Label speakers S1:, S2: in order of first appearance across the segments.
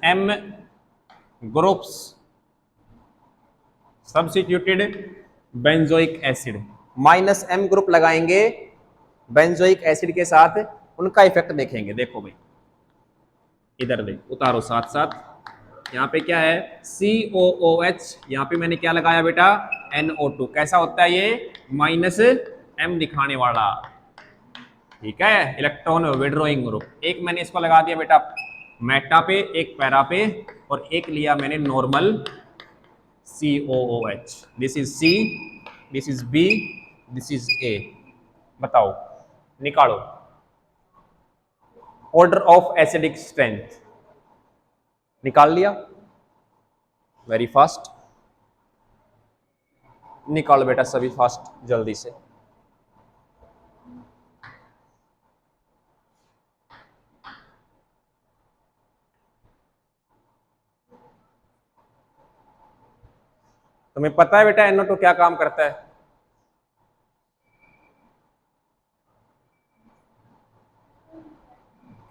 S1: m groups substituted benzoic acid, minus m group लगाएंगे benzoic acid के साथ, उनका इफेक्ट देखेंगे। देखो भाई इधर देख, उतारो साथ साथ, यहाँ पे क्या है COOH, यहाँ पे मैंने क्या लगाया बेटा NO2, कैसा होता है ये माइनस m दिखाने वाला, ठीक है, इलेक्ट्रॉन विड्रॉइंग ग्रुप। एक मैंने इसको लगा दिया बेटा मेटा पे, एक पैरा पे, और एक लिया मैंने normal COOH। This is C, this is B, this is A। बताओ निकालो ऑर्डर ऑफ एसिडिक स्ट्रेंथ, निकाल लिया, वेरी फास्ट, निकालो बेटा सभी फास्ट जल्दी से। तुम्हें पता है बेटा NO2 क्या काम करता है?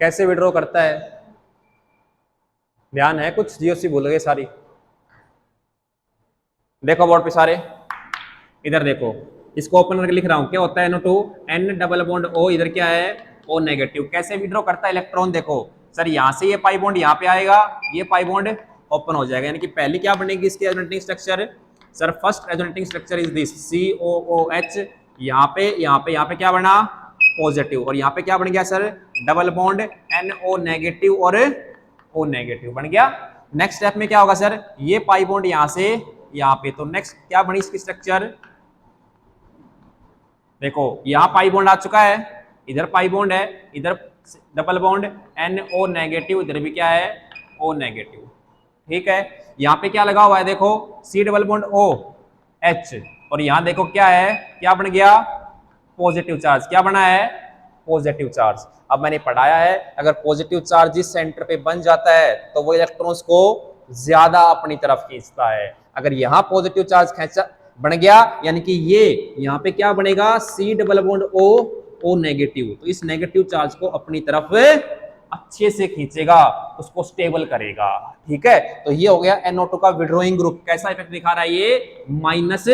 S1: कैसे विड्रॉ करता है? ध्यान है कुछ? जीओसी भूल गए सारी? देखो बोर्ड पे सारे, इधर देखो, इसको ओपन करके लिख रहा हूं, क्या होता है NO2, N double bond O, इधर क्या है O नेगेटिव। कैसे विड्रॉ करता है इलेक्ट्रॉन? देखो सर, यहां से ये पाई बॉन्ड यहाँ पे आएगा, ये पाई बॉन्ड ओपन हो जाएगा, यानी कि पहले क्या बनेगी इसकी resonating structure? Sir first resonating structure is this COOH, यहाँ पे क्या बना पॉजिटिव, और यहाँ पे क्या बन गया sir double bond NO negative और O नेगेटिव बन गया। नेक्स्ट स्टेप में क्या होगा सर, ये पाई बॉन्ड यहाँ से यहाँ पे, तो नेक्स्ट क्या बनी इसकी स्ट्रक्चर? देखो यहाँ पाई बॉन्ड आ चुका है, इधर पाई बॉन्ड है, इधर डबल बॉन्ड NO नेगेटिव, इधर भी क्या है O नेगेटिव, ठीक है। यहाँ पे क्या लगा हुआ है देखो C डबल बॉन्ड OH, और यहाँ देखो क्या है, क्या बन गया पॉजिटिव चार्ज, क्या बना है पॉजिटिव चार्ज। अब मैंने पढ़ाया है अगर पॉजिटिव चार्ज इस सेंटर पे बन जाता है तो वो इलेक्ट्रॉन्स को ज्यादा अपनी तरफ खींचता है। अगर यहाँ पॉजिटिव चार्ज खींचा बन गया, यानी कि ये यहाँ पे क्या बनेगा C double bond O negative, तो इस नेगेटिव चार्ज को अपनी तरफ अच्छे से खींचेगा, उसको स्टेबल करेगा, ठीक है। तो ये हो गया NO2 का विड्रॉइंग ग्रुप। कैसा इफेक्ट दिखा रहा है ये माइनस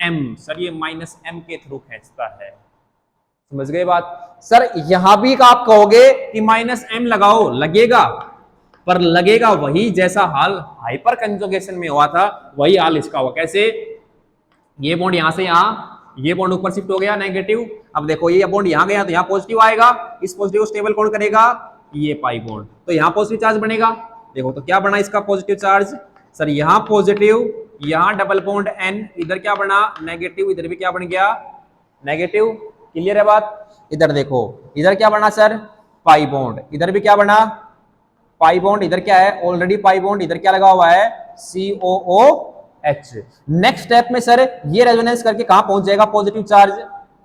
S1: M, सर ये माइनस M के थ्रू खींचता है, समझ गए बात? सर यहां भी आप कहोगे कि माइनस M लगाओ, लगेगा, पर लगेगा वही जैसा हाल हाइपर कंजुगेशन में हुआ था, वही हाल इसका हुआ। कैसे? ये बॉन्ड यहां से यहां, ये बॉन्ड ऊपर शिफ्ट हो गया नेगेटिव, अब देखो ये बॉन्ड यहां गया तो यहां पॉजिटिव आएगा, इस पॉजिटिव को स्टेबल कौन करेगा? ये पाई बॉन्ड, तो यहां पॉजिटिव चार्ज बनेगा। देखो तो क्या बना इसका पॉजिटिव चार्ज, सर यहां पॉजिटिव, यहां डबल बॉन्ड N, इधर क्या बना नेगेटिव, इधर भी क्या बन गया नेगेटिव, क्लियर है बात? इधर देखो, इधर क्या बना सर पाई बॉन्ड, इधर भी क्या बना पाई बॉन्ड, इधर क्या है ऑलरेडी पाई बॉन्ड, इधर क्या लगा हुआ है COOH। नेक्स्ट स्टेप में सर ये रेजोनेंस करके कहां पहुंच जाएगा पॉजिटिव चार्ज?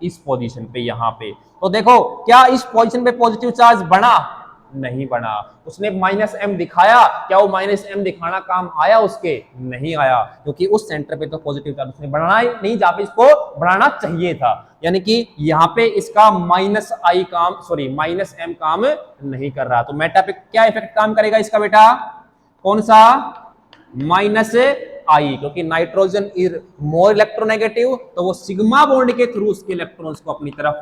S1: इस पोजीशन पे, यहां पे। तो देखो क्या इस पोजीशन पे पॉजिटिव चार्ज बना? नहीं बना। उसने माइनस M दिखाया, क्या वो माइनस M दिखाना काम आया उसके? नहीं आया, क्योंकि उस सेंटर पे तो पॉजिटिव चार्ज उसने बनाना ही नहीं जहां पे इसको बनाना चाहिए था, यानी कि यहां पे इसका माइनस M काम नहीं कर रहा। तो मेटा पे क्या इफेक्ट काम करेगा इसका बेटा? कौन सा? माइनस I, क्योंकि नाइट्रोजन इज मोर इलेक्ट्रोनेगेटिव, तो वो सिग्मा बॉन्ड के थ्रू उसके इलेक्ट्रॉन्स को अपनी तरफ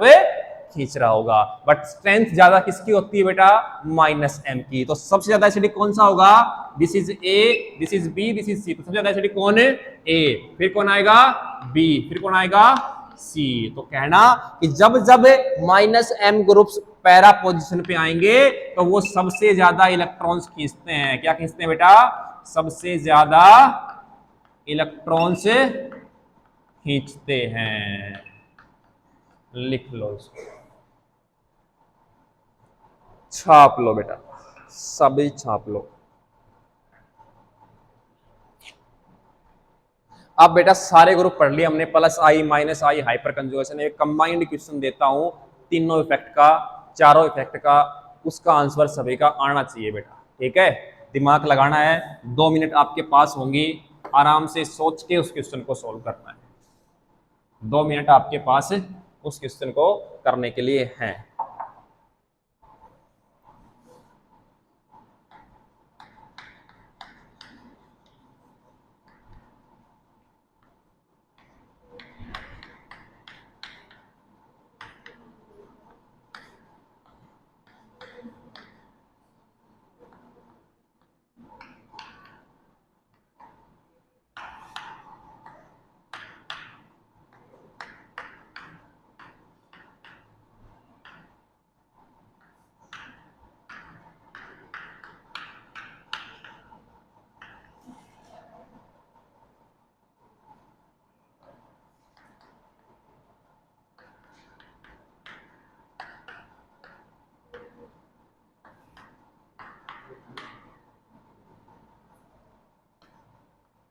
S1: खींच रहा होगा। बट स्ट्रेंथ ज्यादा किसकी होती है बेटा? माइनस M की। तो सबसे ज्यादा एसिडिक कौन सा होगा? This is A, this is B, this is C। तो सबसे ज्यादा एसिडिक कौन है? A, फिर कौन आएगा B, फिर कौन आएगा C। तो कहना कि जब जब minus M groups para position पे आएंगे तो वो सबसे ज्यादा इलेक्ट्रॉन्स खींचते हैं। क्या खींचते हैं बेटा? सबसे ज्यादा इलेक्ट्रॉन्स खींचते हैं। लिख लो इसको, छाप लो बेटा, सभी छाप लो। अब बेटा सारे ग्रुप पढ़ लिए हमने, plus I minus I, hyper conjugation. एक कंबाइंड क्वेश्चन देता हूं तीनों इफेक्ट का, चारों इफेक्ट का, उसका आंसर सभी का आना चाहिए बेटा, ठीक है। दिमाग लगाना है, 2 मिनट आपके पास होंगी, आराम से सोच के उस क्वेश्चन को सोल्व करना है। 2 मिनट आपके पास उस क्वेश्चन को करने के लिए हैं।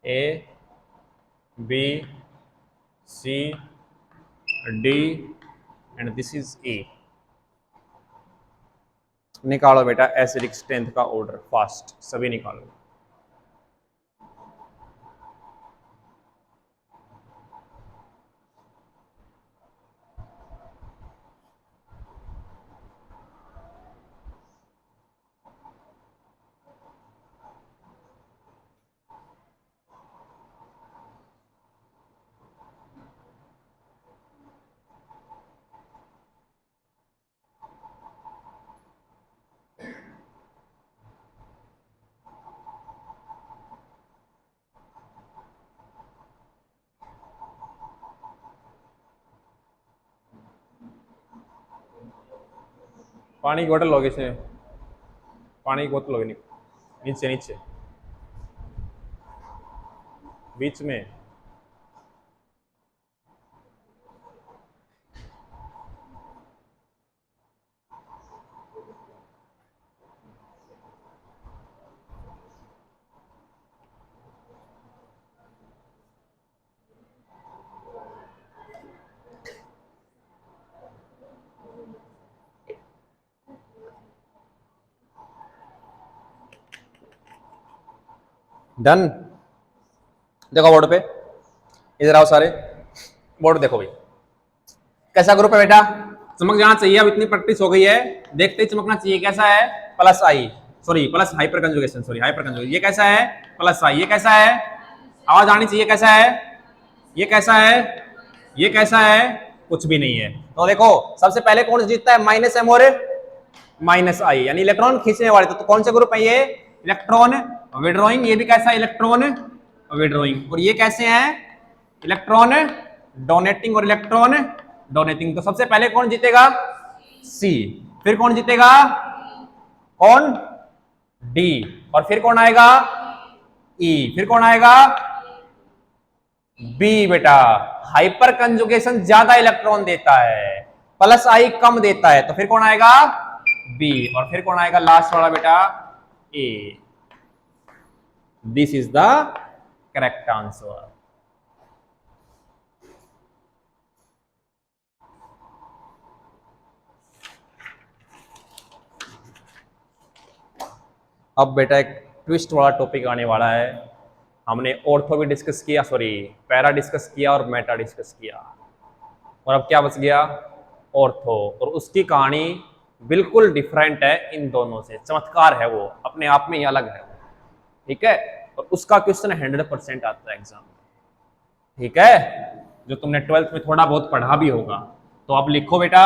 S1: A B C D and this is A. निकालो बेटा एसिडिक स्ट्रेंथ का ऑर्डर फास्ट, सभी निकालो। पानी की बोतल लोगे इसमें, पानी की बोतल लोगे नीचे नीचे बीच में। डन। देखो बोर्ड पे, इधर आओ सारे, बोर्ड देखो भाई कैसा ग्रुप है बेटा, चमक जाना चाहिए। अब इतनी प्रैक्टिस हो गई है, देखते ही चमकना चाहिए। कैसा है? Plus I, sorry plus hyperconjugation, sorry hyperconjugation. ये कैसा है? Plus I. ये कैसा है? आवाज आनी चाहिए। कैसा है? ये कैसा है? ये कैसा है? कुछ भी नहीं है। तो देखो सबसे पहले कौन जीतता है? माइनस एम और माइनस आई, यानी इलेक्ट्रॉन खींचने वाले। तो कौन से ग्रुप है ये? Electron withdrawing. ये भी कैसा है? Electron withdrawing. और ये कैसे हैं? इलेक्ट्रॉन डोनेटिंग और इलेक्ट्रॉन डोनेटिंग। तो सबसे पहले कौन जीतेगा? सी। फिर कौन जीतेगा? कौन? डी। और फिर कौन आएगा? ई। फिर कौन आएगा? बी। बेटा हाइपर कंजुगेशन ज्यादा इलेक्ट्रॉन देता है, प्लस आई कम देता है, तो फिर कौन आएगा? बी। और फिर कौन आएगा लास्ट वाला बेटा? A. This is the correct answer. अब बेटा एक ट्विस्ट वाला टॉपिक आने वाला है। हमने ऑर्थो भी डिस्कस किया, सॉरी पैरा डिस्कस किया और मेटा डिस्कस किया, और अब क्या बच गया? ऑर्थो। और उसकी कहानी बिल्कुल डिफरेंट है इन दोनों से, चमत्कार है वो, अपने आप में ही अलग है। ठीक है? और उसका क्वेश्चन 100% आता है एग्जाम में। ठीक है? जो तुमने 12th में थोड़ा बहुत पढ़ा भी होगा। तो अब लिखो बेटा,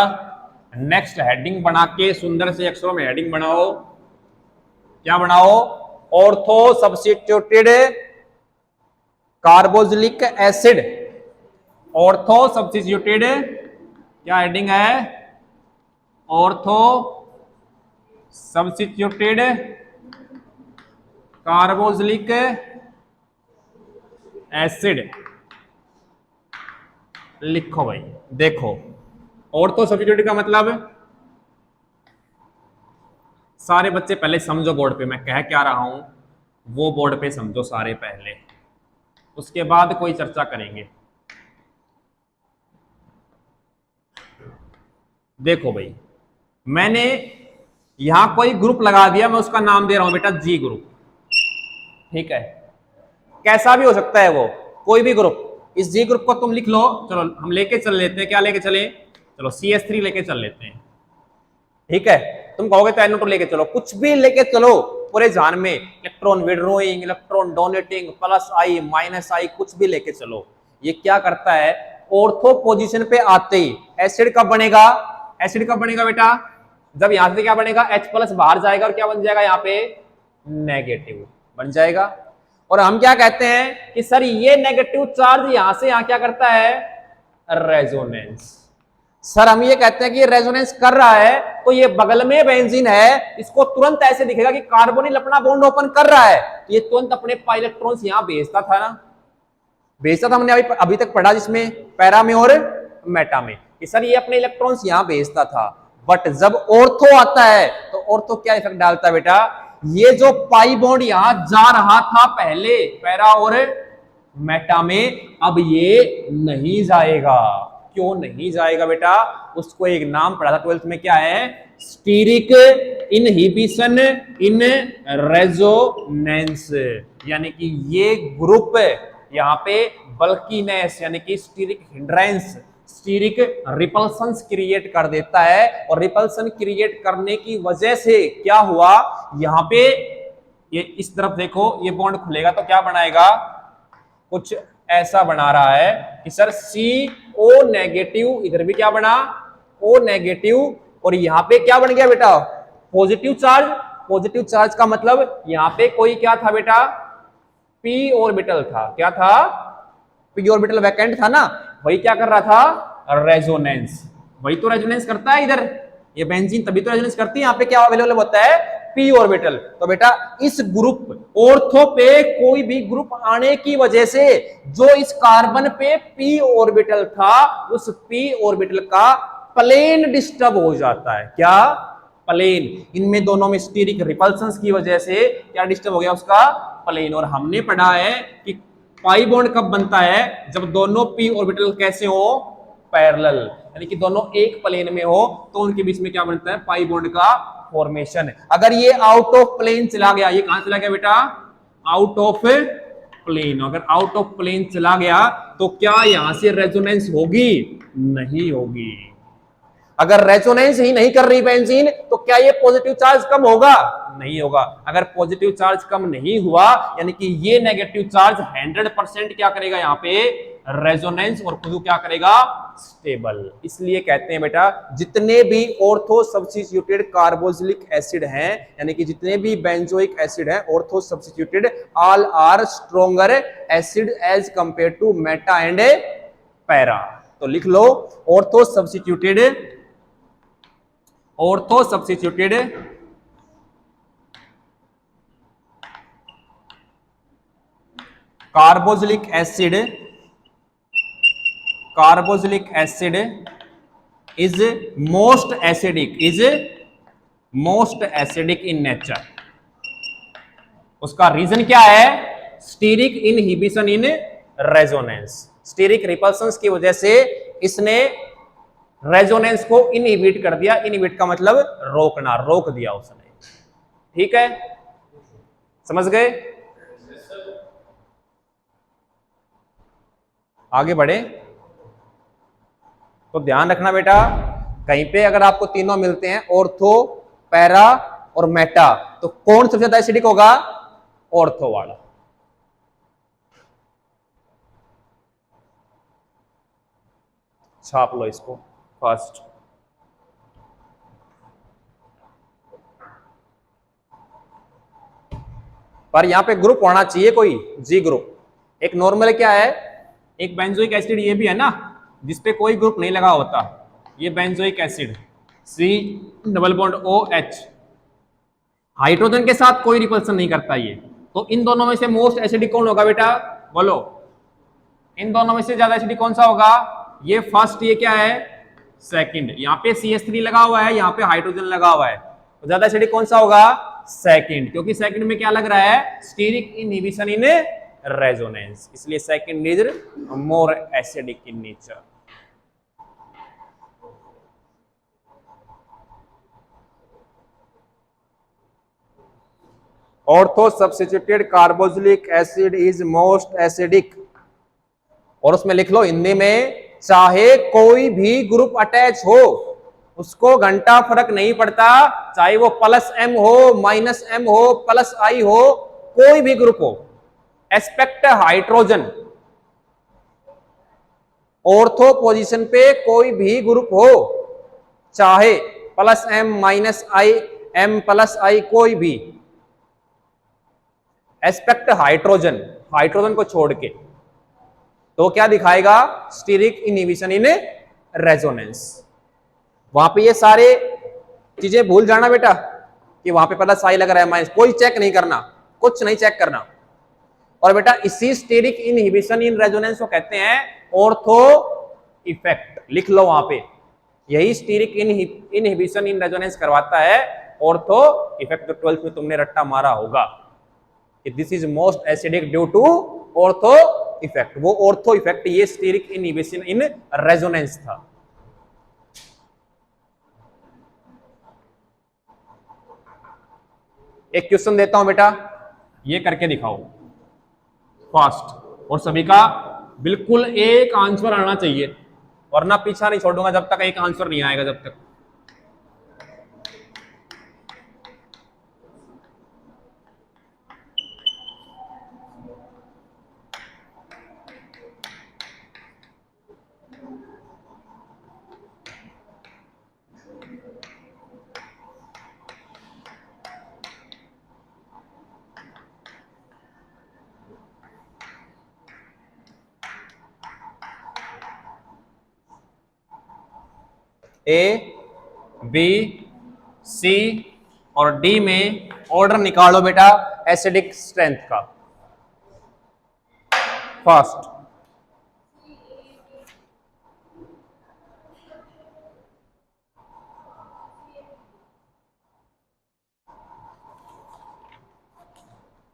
S1: नेक्स्ट हेडिंग बना के सुंदर से अक्षरों में हेडिंग बनाओ। क्या बनाओ? Ortho substituted carboxylic acid. Ortho substituted, क्या हेडिंग है? ऑर्थो सब्स्टिट्यूटेड कार्बोक्सिलिक एसिड लिखो भाई। देखो ऑर्थो सब्स्टिट्यूटेड का मतलब, सारे बच्चे पहले समझो बोर्ड पे मैं कह क्या रहा हूं, वो बोर्ड पे समझो सारे पहले, उसके बाद कोई चर्चा करेंगे। देखो भाई, मैंने यहां कोई ग्रुप लगा दिया, मैं उसका नाम दे रहा हूं बेटा जी ग्रुप। ठीक है? कैसा भी हो सकता है वो, कोई भी ग्रुप। इस जी ग्रुप को तुम लिख लो। चलो हम लेके चल लेते हैं, क्या लेके चले? चलो CH3 लेके चल लेते हैं। ठीक है? तुम कहोगे तो NO2 लेके चलो, कुछ भी लेके चलो पूरे जान में, electron withdrawing, electron donating, plus I minus I, कुछ भी लेके चलो। ये क्या करता है? ऑर्थो पोजीशन पे आते ही एसिड कब बनेगा? एसिड कब बनेगा बेटा? जब यहां से क्या बनेगा? H+ बाहर जाएगा और क्या बन जाएगा? यहाँ पे नेगेटिव बन जाएगा। और हम क्या कहते हैं कि सर ये नेगेटिव चार्ज यहां से यहां क्या करता है? रेजोनेंस। सर हम ये कहते हैं कि ये रेजोनेंस कर रहा है, तो ये बगल में बेंजीन है, इसको तुरंत ऐसे दिखेगा कि कार्बोनिल अपना बॉन्ड ओपन कर रहा है, तो ये तुरंत अपने इलेक्ट्रॉन्स यहां भेजता था ना, भेजता था। हमने अभी तक पढ़ा जिसमें पैरा में और मेटा में, कि सर ये अपने इलेक्ट्रॉन्स यहां भेजता था। बट जब ऑर्थो आता है तो ऑर्थो क्या इफेक्ट डालता है बेटा? ये जो पाई बॉन्ड यहां जा रहा था पहले पैरा और मेटा में अब ये नहीं जाएगा। क्यों नहीं जाएगा बेटा? उसको एक नाम पढ़ा था 12th में, क्या है? स्टीरिक इनहिबिशन इन रेजोनेंस, यानी कि ये ग्रुप यहाँ पे बल्कीनेस यानी कि steric hindrance, steric repulsion create कर देता है। और रिपल्सन क्रिएट करने की वजह से क्या हुआ, यहाँ पे ये इस तरफ देखो, ये बॉन्ड खुलेगा तो क्या बनाएगा? कुछ ऐसा बना रहा है कि सर CO नेगेटिव, इधर भी क्या बना? O नेगेटिव, और यहां पे क्या बन गया बेटा? Positive charge. पॉजिटिव चार्ज का मतलब यहां पे कोई क्या था बेटा? p ऑर्बिटल था। क्या था? p ऑर्बिटल वैकेंट था ना, वही क्या कर रहा था? रेजोनेंस। वही तो रेजोनेंस करता है इधर, ये बेंजीन तभी तो रेजोनेंस करती है। यहाँ पे क्या अवेलेबल होता है? p orbital. तो बेटा इस ग्रुप ऑर्थो पे कोई भी ग्रुप आने की वजह से जो इस कार्बन पे p ऑर्बिटल था, उस p ऑर्बिटल का प्लेन डिस्टर्ब हो जाता है। क्या? प्लेन। इनमें दोनों में स्टीरिक रिपल्सन्स की वजह से क्या डिस्टर्ब हो गया? उसका प्लेन। और हमने पढ़ा है कि पाई बॉन्ड कब बनता है? जब दोनों p ऑर्बिटल कैसे हो? पैरेलल, यानी कि दोनों एक प्लेन में हो तो उनके बीच में क्या बनता है? पाई बॉन्ड का फॉर्मेशन। अगर ये आउट ऑफ प्लेन चला गया, ये कहां चला गया बेटा? Out of plane. अगर आउट ऑफ प्लेन चला गया तो क्या यहां से रेजोनेंस होगी? नहीं होगी। अगर रेजोनेंस ही नहीं कर रही बेंजीन तो क्या ये पॉजिटिव चार्ज कम होगा? नहीं होगा। अगर पॉजिटिव चार्ज कम नहीं हुआ यानी कि ये नेगेटिव चार्ज 100% क्या करेगा? यहाँ पे रेजोनेंस, और खुद क्या करेगा? स्टेबल। इसलिए कहते हैं बेटा जितने भी ऑर्थो सब्स्टिट्यूटेड कार्बोक्सिलिक एसिड हैं, यानी कि जितने भी बेंजोइक एसिड हैं ortho substituted, all are stronger acid as compared to meta and para. तो लिख लो ortho substituted carboxylic acid is most acidic in nature. उसका रीजन क्या है? Steric inhibition in resonance. Steric repulsions की वजह से इसने रेजोनेंस को इनहिबिट कर दिया। इनहिबिट का मतलब रोकना, रोक दिया उसने। ठीक है, समझ गए? आगे बढ़े तो ध्यान रखना बेटा, कहीं पे अगर आपको तीनों मिलते हैं ऑर्थो, पैरा और मेटा, तो कौन सबसे ज्यादा एसिडिक होगा? ऑर्थो वाला। छाप लो इसको फर्स्ट। पर यहां पे ग्रुप होना चाहिए कोई, जी ग्रुप। एक नॉर्मल क्या है? एक बेंजोइक एसिड ये भी है ना, जिसपे कोई ग्रुप नहीं लगा होता, ये benzoic acid C double bond OH, hydrogen के साथ कोई रिपल्सन नहीं करता ये। तो इन दोनों में से मोस्ट एसिडिक कौन होगा बेटा? बोलो, इन दोनों में से ज्यादा एसिडिक कौन सा होगा? ये फर्स्ट, ये क्या है? सेकंड। यहाँ पे CH3 लगा हुआ है, यहाँ पे हाइड्रोजन लगा हुआ है, तो ज्यादा एसिडिक कौन सा होगा? सेकंड, क्योंकि सेकंड में क्या लग रहा है? स्टीरिक इनहिबिशन इन रेजोनेंस, इसलिए second is more acidic in nature. Ortho substituted carboxylic acid is most acidic. और उसमें लिख लो हिंदी में, चाहे कोई भी ग्रुप अटैच हो उसको घंटा फर्क नहीं पड़ता, चाहे वो +M हो, -M हो, +I हो, कोई भी ग्रुप हो, एस्पेक्ट हाइड्रोजन, ऑर्थो पोजीशन पे कोई भी ग्रुप हो, चाहे +M -I M+I कोई भी, एस्पेक्ट हाइड्रोजन, हाइड्रोजन को छोड़ के, तो क्या दिखाएगा? Steric inhibition in resonance. वहां पे ये सारे चीजें भूल जाना बेटा कि वहां पे +I लग रहा है, माइनस, कोई चेक नहीं करना, कुछ नहीं चेक करना। और बेटा इसी स्टीरिक इनहिबिशन इन रेजोनेंस को कहते हैं ऑर्थो इफेक्ट। लिख लो वहां पे, यही स्टीरिक इनहिबिशन इन रेजोनेंस करवाता है ऑर्थो इफेक्ट। तो 12th में तुमने रट्टा मारा होगा कि this is most acidic due to ortho effect, वो ऑर्थो इफेक्ट, ये स्टीरिक इनहिबिशन इन रेजोनेंस था। एक क्वेश्चन देता हूं बेटा, ये करके दिखाओ फास्ट, और सभी का बिल्कुल एक आंसर आना चाहिए, वरना पीछा नहीं छोड़ूंगा जब तक एक आंसर नहीं आएगा। जब तक ए, बी, सी और डी में ऑर्डर निकालो बेटा एसिडिक स्ट्रेंथ का। फास्ट,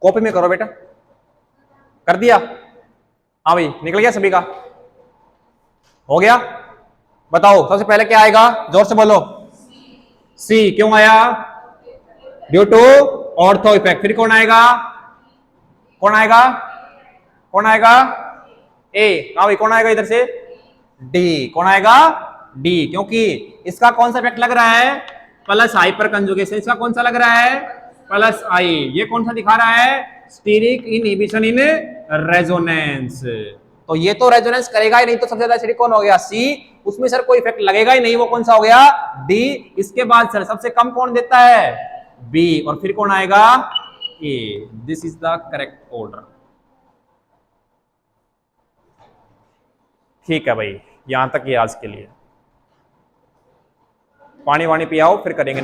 S1: कॉपी में करो बेटा। कर दिया? हाँ भाई, निकल गया सभी का? हो गया? बताओ सबसे पहले क्या आएगा, जोर से बोलो। सी क्यों आया? Due to ortho effect. फिर कौन आएगा? कौन आएगा? कौन आएगा? ए। हाँ भाई, कौन आएगा इधर से? डी। कौन आएगा? डी, क्योंकि इसका कौन सा इफेक्ट लग रहा है? Plus hyperconjugation. इसका कौन सा लग रहा है? Plus I. ये कौन सा दिखा रहा है? Steric inhibition in resonance. तो ये तो रेजोनेंस करेगा ही नहीं, तो सबसे ज्यादा एसिडिक कौन हो गया? सी। उसमें सर कोई इफेक्ट लगेगा ही नहीं, वो कौन सा हो गया? डी। इसके बाद सर सबसे कम कौन देता है? बी। और फिर कौन आएगा? A. This is the correct order. ठीक है भाई, यहां तक ये आज के लिए। पानी वानी पियाओ, फिर करेंगे।